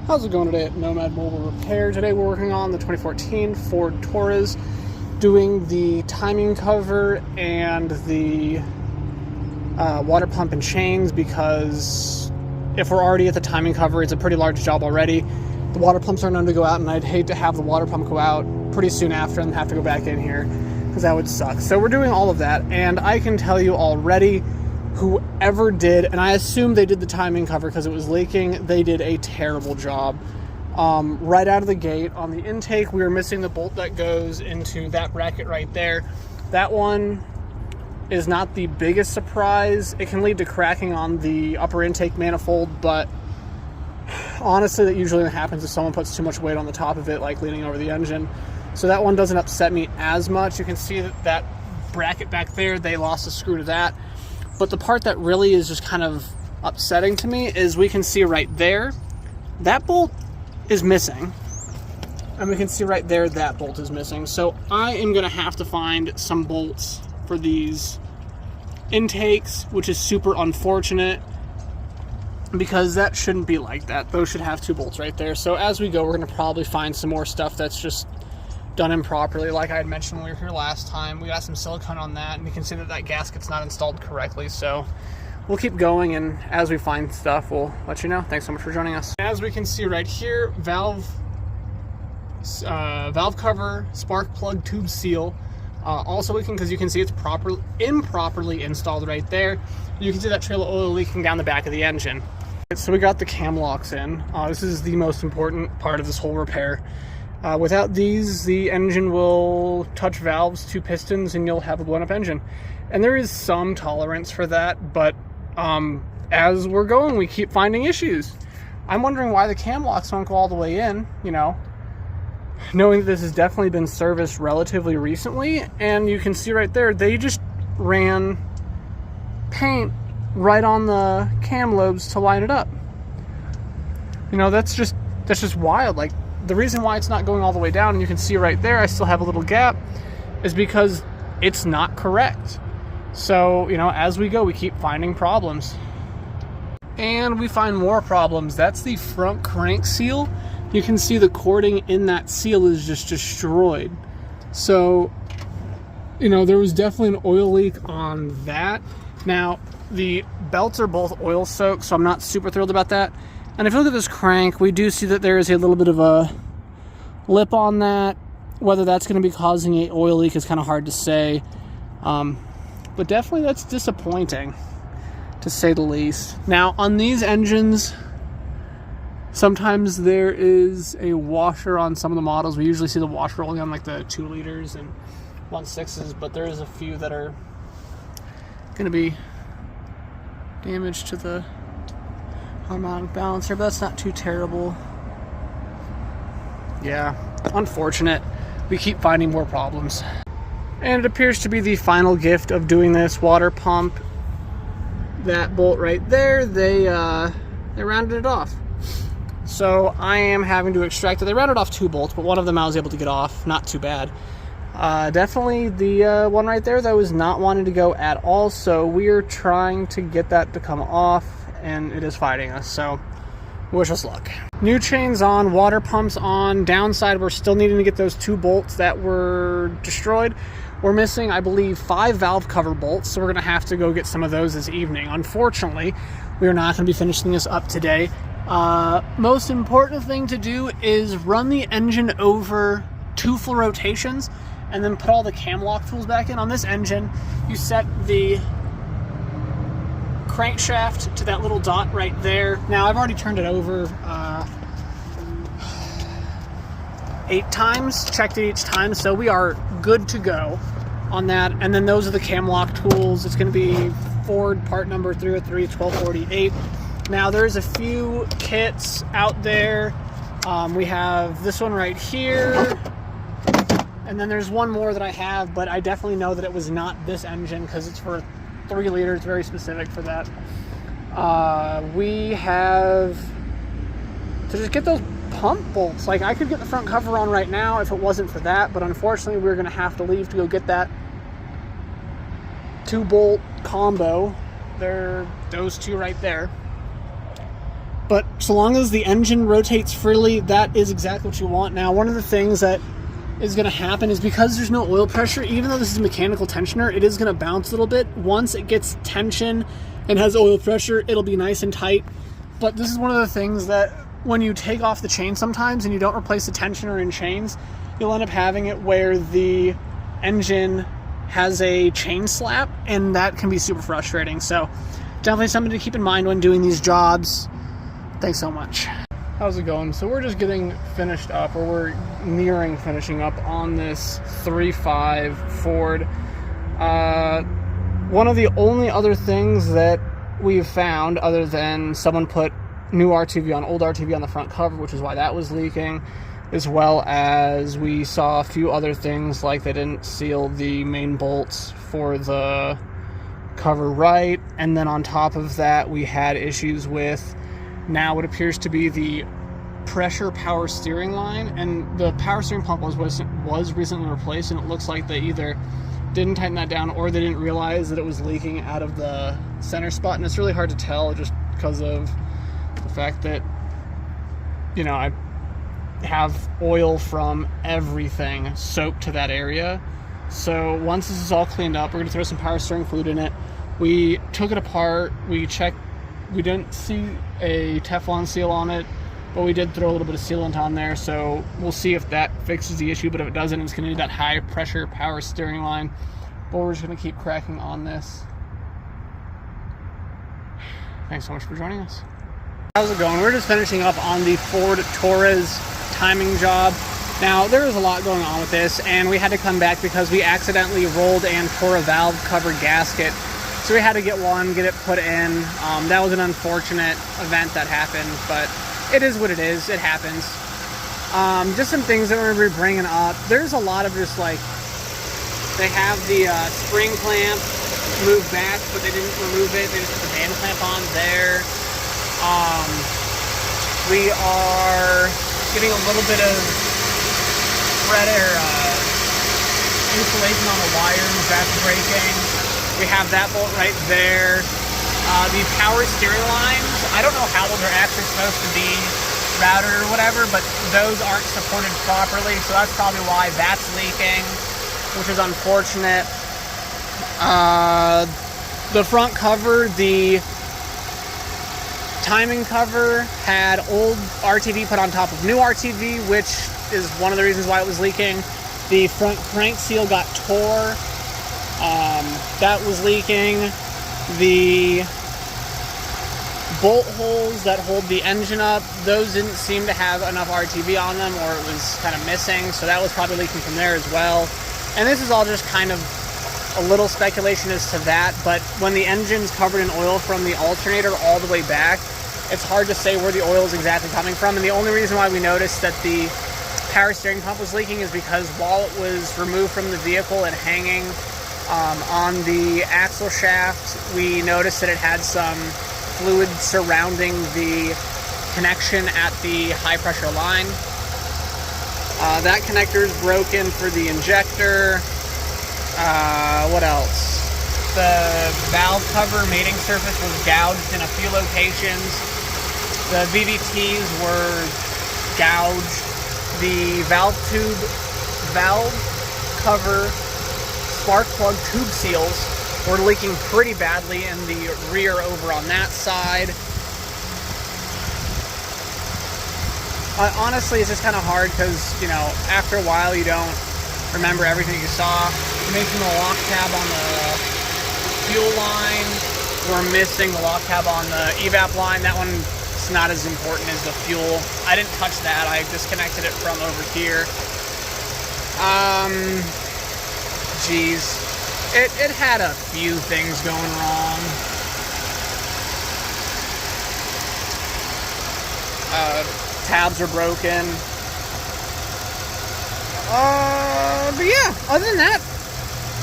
How's it going today at Nomad Mobile Repair? Today we're working on the 2014 Ford Taurus, doing the timing cover and the water pump and chains, because if we're already at the timing cover, it's a pretty large job already. The water pumps are known to go out, and I'd hate to have the water pump go out pretty soon after and have to go back in here, because that would suck. So we're doing all of that, and I can tell you already, whoever did, and I assume they did the timing cover because it was leaking, they did a terrible job. Right out of the gate on the intake, we were missing the bolt that goes into that bracket right there. That one is not the biggest surprise. It can lead to cracking on the upper intake manifold, but honestly that usually happens if someone puts too much weight on the top of it, like leaning over the engine. So that one doesn't upset me as much. You can see that bracket back there, they lost a screw to that. But the part that really is just kind of upsetting to me is we can see right there, that bolt is missing. And we can see right there, that bolt is missing. So I am gonna have to find some bolts for these intakes, which is super unfortunate because that shouldn't be like that. Those should have two bolts right there. So as we go, we're gonna probably find some more stuff that's just done improperly. Like I had mentioned when we were here last time, we got some silicone on that, and you can see that that gasket's not installed correctly. So we'll keep going, and as we find stuff, we'll let you know. Thanks so much for joining us. As we can see right here, valve cover, spark plug tube seal. Also leaking because you can see it's improperly installed right there. You can see that trail of oil leaking down the back of the engine. So we got the cam locks in. This is the most important part of this whole repair. Without these, the engine will touch valves to pistons and you'll have a blown up engine. And there is some tolerance for that, but as we're going, we keep finding issues. I'm wondering why the cam locks won't go all the way in, you know, knowing that this has definitely been serviced relatively recently. And you can see right there, they just ran paint right on the cam lobes to line it up. You know, that's just wild. Like, the reason why it's not going all the way down, and you can see right there, I still have a little gap, is because it's not correct. So, you know, as we go, we keep finding problems. And we find more problems. That's the front crank seal. You can see the cording in that seal is just destroyed. So, you know, there was definitely an oil leak on that. Now, the belts are both oil soaked, so I'm not super thrilled about that. And if you look at this crank, we do see that there is a little bit of a lip on that. Whether that's going to be causing an oil leak is kind of hard to say. But definitely that's disappointing, to say the least. Now, on these engines, sometimes there is a washer on some of the models. We usually see the washer only on like the 2 liters and 1.6s, but there is a few that are going to be damaged to the harmonic balancer, but that's not too terrible. Yeah, unfortunate. We keep finding more problems. And it appears to be the final gift of doing this water pump. That bolt right there, they rounded it off. So I am having to extract it. They rounded off 2 bolts, but one of them I was able to get off. Not too bad. Definitely the one right there, though, is not wanting to go at all. So we are trying to get that to come off, and it is fighting us, so wish us luck. New chains on, water pumps on. Downside, we're still needing to get those 2 bolts that were destroyed. We're missing, I believe, 5 valve cover bolts, so we're gonna have to go get some of those this evening. Unfortunately, we are not gonna be finishing this up today. Most important thing to do is run the engine over 2 full rotations and then put all the cam lock tools back in. On this engine, you set the crankshaft to that little dot right there. Now, I've already turned it over 8 times, checked it each time, so we are good to go on that. And then those are the cam lock tools. It's going to be Ford part number 303 1248. Now, there's a few kits out there. We have this one right here, and then there's one more that I have, but I definitely know that it was not this engine because it's for 3 liters, very specific for that. We have to just get those pump bolts. Like, I could get the front cover on right now if it wasn't for that, but unfortunately we're going to have to leave to go get that 2-bolt combo. They're those 2 right there. But so long as the engine rotates freely, that is exactly what you want. Now, one of the things that is going to happen is because there's no oil pressure, even though this is a mechanical tensioner, it is going to bounce a little bit. Once it gets tension and has oil pressure, it'll be nice and tight. But this is one of the things that when you take off the chain sometimes and you don't replace the tensioner in chains, you'll end up having it where the engine has a chain slap, and that can be super frustrating. So definitely something to keep in mind when doing these jobs. Thanks so much. How's it going? So we're just getting finished up, or we're nearing finishing up on this 3.5 Ford. One of the only other things that we've found, other than someone put new RTV on old RTV on the front cover, which is why that was leaking, as well as we saw a few other things like they didn't seal the main bolts for the cover right, and then on top of that we had issues with now what appears to be the pressure power steering line, and the power steering pump was recently replaced, and it looks like they either didn't tighten that down or they didn't realize that it was leaking out of the center spot. And it's really hard to tell just because of the fact that, you know, I have oil from everything soaked to that area. So once this is all cleaned up, we're going to throw some power steering fluid in it. We took it apart, we checked, we didn't see a Teflon seal on it, but we did throw a little bit of sealant on there, so we'll see if that fixes the issue. But if it doesn't, it's going to need that high pressure power steering line. But we're just going to keep cracking on this. Thanks so much for joining us. How's it going? We're just finishing up on the Ford Taurus timing job. Now, there was a lot going on with this, and we had to come back because we accidentally rolled and tore a valve cover gasket. So we had to get it put in. That was an unfortunate event that happened, but it is what it is. It happens. Just some things that we're going to be bringing up. There's a lot of just like, they have the spring clamp moved back, but they didn't remove it. They just put the band clamp on there. We are getting a little bit of thread or insulation on the wires. That's breaking. We have that bolt right there. The power steering lines, I don't know how those are actually supposed to be routed or whatever, but those aren't supported properly, so that's probably why that's leaking, which is unfortunate. The front cover, the timing cover, had old RTV put on top of new RTV, which is one of the reasons why it was leaking. The front crank seal got tore. That was leaking. The bolt holes that hold the engine up, those didn't seem to have enough RTV on them, or it was kind of missing, so that was probably leaking from there as well. And this is all just kind of a little speculation as to that, but when the engine's covered in oil from the alternator all the way back, it's hard to say where the oil is exactly coming from. And the only reason why we noticed that the power steering pump was leaking is because while it was removed from the vehicle and hanging on the axle shaft, we noticed that it had some fluid surrounding the connection at the high pressure line. That connector is broken for the injector. What else? The valve cover mating surface was gouged in a few locations. The VVTs were gouged. The valve cover spark plug tube seals were leaking pretty badly in the rear over on that side. Honestly, it's just kind of hard because, you know, after a while you don't remember everything you saw. We're missing the lock tab on the fuel line. We're missing the lock tab on the evap line. That one's not as important as the fuel. I didn't touch that. I disconnected it from over here. Geez. It had a few things going wrong. Tabs are broken. But yeah, other than that,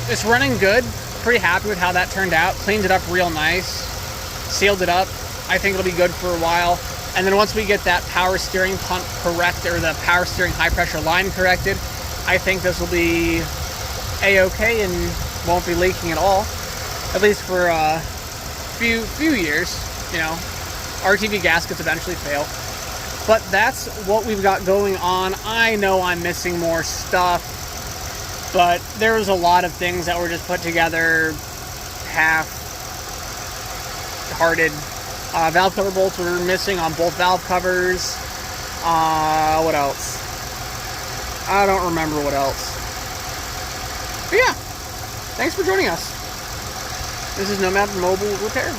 it's running good. Pretty happy with how that turned out. Cleaned it up real nice. Sealed it up. I think it'll be good for a while. And then once we get that power steering pump corrected, or the power steering high pressure line corrected, I think this will be a-okay and won't be leaking at all. At least for a few years, you know. RTV gaskets eventually fail. But that's what we've got going on. I know I'm missing more stuff, but there was a lot of things that were just put together half-hearted. Valve cover bolts were missing on both valve covers. What else? I don't remember what else. But yeah, thanks for joining us. This is Nomad Mobile Repair.